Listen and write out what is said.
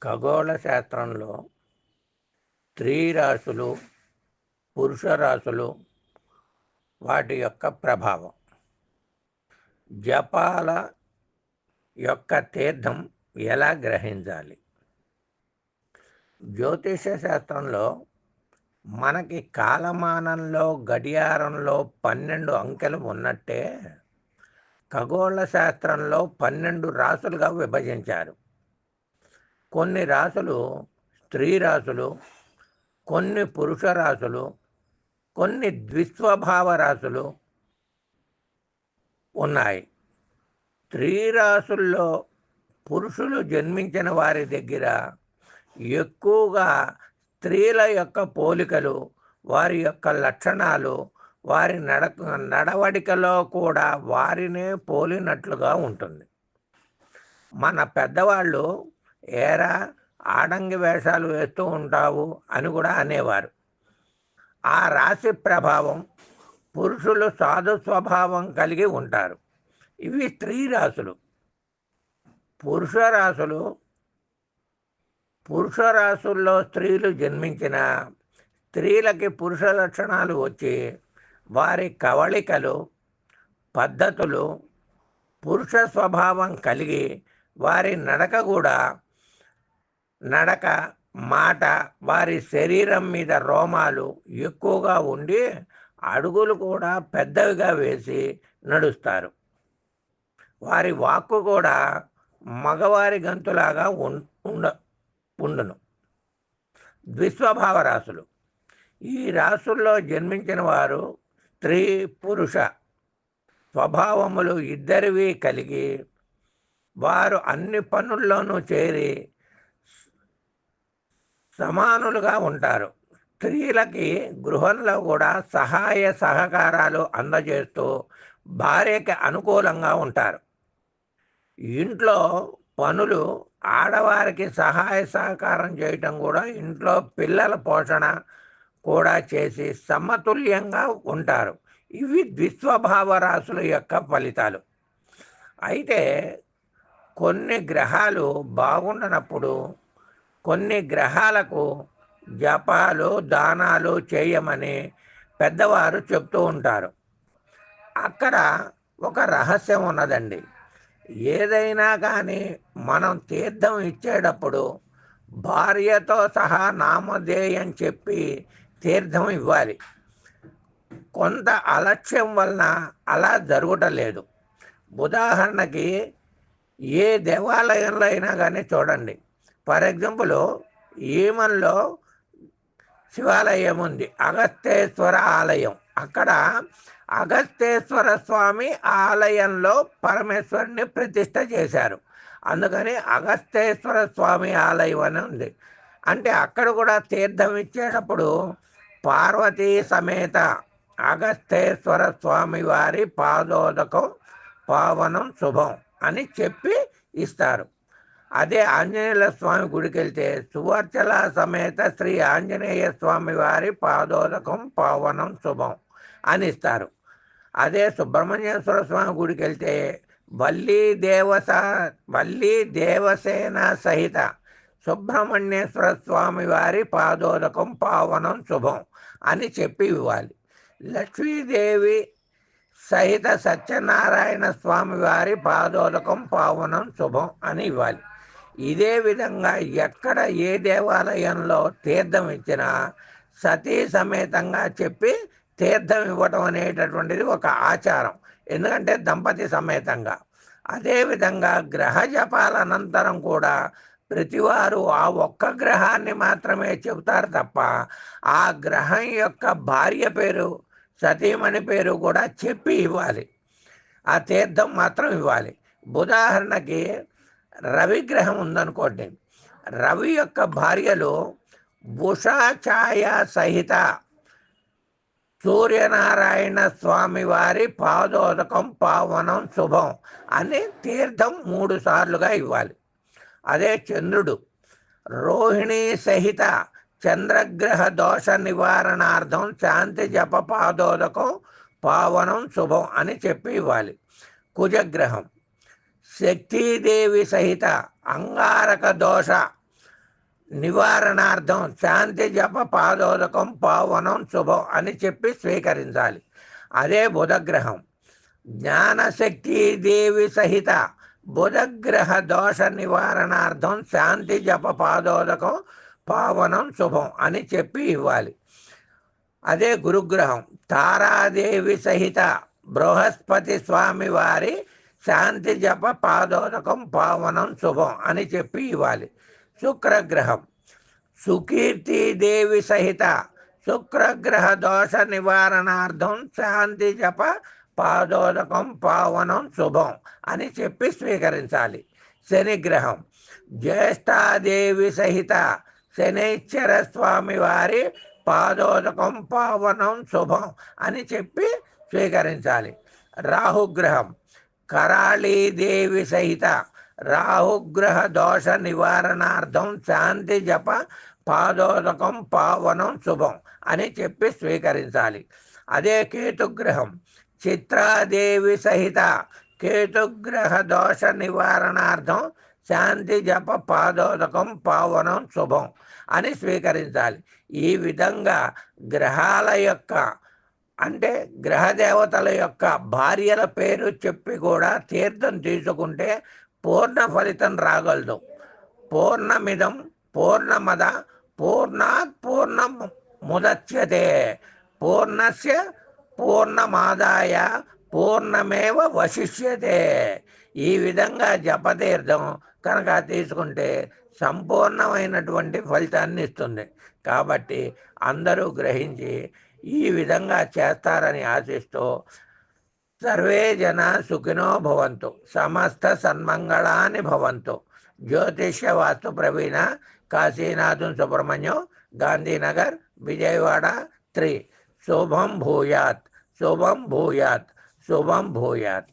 ఖగోళ శాస్త్రంలో స్త్రీ రాశులు, పురుష రాశులు, వాటి యొక్క ప్రభావం, జపాల యొక్క తీర్థం ఎలా గ్రహించాలి? జ్యోతిష శాస్త్రంలో మనకి కాలమానంలో గడియారంలో 12 అంకెలు ఉన్నట్టే ఖగోళ శాస్త్రంలో 12 రాశులుగా విభజించారు. కొన్ని రాశులు స్త్రీ రాశులు, కొన్ని పురుష రాశులు, కొన్ని ద్విస్వభావ రాశులు ఉన్నాయి. స్త్రీ రాశుల్లో పురుషులు జన్మించిన వారి దగ్గర ఎక్కువగా స్త్రీల యొక్క పోలికలు, వారి యొక్క లక్షణాలు, వారి నడవడికలో కూడా వారినే పోలినట్లుగా ఉంటుంది. మన పెద్దవాళ్ళు ఏరా ఆడంగి వేషాలు వేస్తూ ఉంటావు అని కూడా అనేవారు. ఆ రాశి ప్రభావం పురుషులు సాధు స్వభావం కలిగి ఉంటారు. ఇవి స్త్రీ రాశులు. పురుష రాశుల్లో స్త్రీలు జన్మించిన స్త్రీలకి పురుష లక్షణాలు వచ్చి వారి కవళికలు, పద్ధతులు పురుష స్వభావం కలిగి వారి నడక, మాట, వారి శరీరం మీద రోమాలు ఎక్కువగా ఉండి అడుగులు కూడా పెద్దవిగా వేసి నడుస్తారు. వారి వాక్కు కూడా మగవారి గంతులాగా ఉండును. ద్విస్వభావ రాశులు. ఈ రాశుల్లో జన్మించిన వారు స్త్రీ పురుష స్వభావములు ఇద్దరివి కలిగి వారు అన్ని పనుల్లోనూ చేరి సమానులుగా ఉంటారు. స్త్రీలకి గృహంలో కూడా సహాయ సహకారాలు అందజేస్తూ భార్యకి అనుకూలంగా ఉంటారు. ఇంట్లో పనులు ఆడవారికి సహాయ సహకారం చేయటం కూడా ఇంట్లో పిల్లల పోషణ కూడా చేసి సమతుల్యంగా ఉంటారు. ఇవి ద్విస్వభావ రాశుల యొక్క ఫలితాలు. అయితే కొన్ని గ్రహాలు బాగుండనప్పుడు కొన్ని గ్రహాలకు జపాలు, దానాలు చేయమని పెద్దవారు చెప్తూ ఉంటారు. అక్కడ ఒక రహస్యం ఉన్నదండి. ఏదైనా కానీ మనం తీర్థం ఇచ్చేటప్పుడు భార్యతో సహా నామధేయం చెప్పి తీర్థం ఇవ్వాలి. కొంత అలక్ష్యం వలన అలా జరగటలేదు. ఉదాహరణకి ఏ దేవాలయంలో అయినా కానీ చూడండి. ఫర్ ఎగ్జాంపుల్, ఈమన్లో శివాలయం ఉంది, అగస్తేశ్వర ఆలయం. అక్కడ అగస్తేశ్వర స్వామి ఆలయంలో పరమేశ్వరుని ప్రతిష్ఠ చేశారు. అందుకని అగస్తేశ్వర స్వామి ఆలయం అని ఉంది. అంటే అక్కడ కూడా తీర్థం ఇచ్చేటప్పుడు పార్వతీ సమేత అగస్తేశ్వర స్వామి వారి పాదోదకం పావనం శుభం అని చెప్పి ఇస్తారు. అదే ఆంజనేయుల స్వామి గుడికి వెళ్తే సువర్చల సమేత శ్రీ ఆంజనేయ స్వామి వారి పాదోదకం పావనం శుభం అని ఇస్తారు. అదే సుబ్రహ్మణ్యేశ్వర స్వామి గుడికి వెళ్తే వల్లీ దేవసేన సహిత సుబ్రహ్మణ్యేశ్వర స్వామి వారి పాదోదకం పావనం శుభం అని చెప్పి ఇవ్వాలి. లక్ష్మీదేవి సహిత సత్యనారాయణ స్వామి వారి పాదోదకం పావనం శుభం అని ఇవ్వాలి. ఇదే విధంగా ఎక్కడ ఏ దేవాలయంలో తీర్థం ఇచ్చినా సతీ సమేతంగా చెప్పి తీర్థం ఇవ్వటం అనేటటువంటిది ఒక ఆచారం. ఎందుకంటే దంపతి సమేతంగా. అదేవిధంగా గ్రహ జపాల అనంతరం కూడా ప్రతివారు ఆ ఒక్క గ్రహాన్ని మాత్రమే చెబుతారు తప్ప ఆ గ్రహం యొక్క భార్య పేరు, సతీమణి పేరు కూడా చెప్పి ఇవ్వాలి. ఆ తీర్థం మాత్రం ఇవ్వాలి. ఉదాహరణకి రవి గ్రహం ఉందనుకోండి. రవి యొక్క భార్యలు ఉషా ఛాయ సహిత సూర్యనారాయణ స్వామి వారి పాదోదకం పావనం శుభం అని తీర్థం 3 సార్లుగా ఇవ్వాలి. అదే చంద్రుడు రోహిణీ సహిత చంద్రగ్రహ దోష నివారణార్థం శాంతి జప పాదోదకం పావనం శుభం అని చెప్పి ఇవ్వాలి. కుజగ్రహం శక్తీదేవి సహిత అంగారక దోష నివారణార్థం శాంతి జప పాదోదకం పావనం శుభం అని చెప్పి స్వీకరించాలి. అదే బుధగ్రహం. జ్ఞానశక్తి దేవి సహిత బుధగ్రహ దోష నివారణార్థం శాంతి జప పాదోదకం పావనం శుభం అని చెప్పి ఇవ్వాలి. అదే గురుగ్రహం. తారాదేవి సహిత బృహస్పతి స్వామి వారి శాంతి జప పాదోదకం పావనం శుభం అని చెప్పి ఇవ్వాలి. శుక్రగ్రహం. సుకీర్తి దేవి సహిత శుక్రగ్రహ దోష నివారణార్థం శాంతి జప పాదోదకం పావనం శుభం అని చెప్పి స్వీకరించాలి. శనిగ్రహం. జ్యేష్ఠాదేవి సహిత శనైశ్వర స్వామి వారి పాదోదకం పావనం శుభం అని చెప్పి స్వీకరించాలి. రాహుగ్రహం. కరాళీదేవి సహిత రాహుగ్రహ దోష నివారణార్థం శాంతి జప పాదోదకం పావనం శుభం అని చెప్పి స్వీకరించాలి. అదే కేతుగ్రహం. చిత్రాదేవి సహిత కేతుగ్రహ దోష నివారణార్థం శాంతి జప పాదోదకం పావనం శుభం అని స్వీకరించాలి. ఈ విధంగా గ్రహాల యొక్క అంటే గ్రహదేవతల యొక్క భార్యల పేరు చెప్పి కూడా తీర్థం తీసుకుంటే పూర్ణ ఫలితం రాగలదు. పూర్ణమిదం పూర్ణమద పూర్ణాత్ పూర్ణం ముదచ్యతే పూర్ణస్య పూర్ణమాదాయ పూర్ణమేవ వశిష్యతే. ఈ విధంగా జపతీర్థం కనుక తీసుకుంటే సంపూర్ణమైనటువంటి ఫలితాన్ని ఇస్తుంది. కాబట్టి అందరూ గ్రహించి ఈ విధంగా చేస్తారని ఆశిస్తూ సర్వే జన సుఖినో భవంతు, సమస్త సన్మంగళాని భవంతు. జ్యోతిష్య వాస్తు ప్రవీణ, కాశీనాథన్ సుబ్రహ్మణ్యం, గాంధీనగర్, విజయవాడ 3. శుభం భూయాత్, శుభం భూయాత్, శుభం భూయాత్.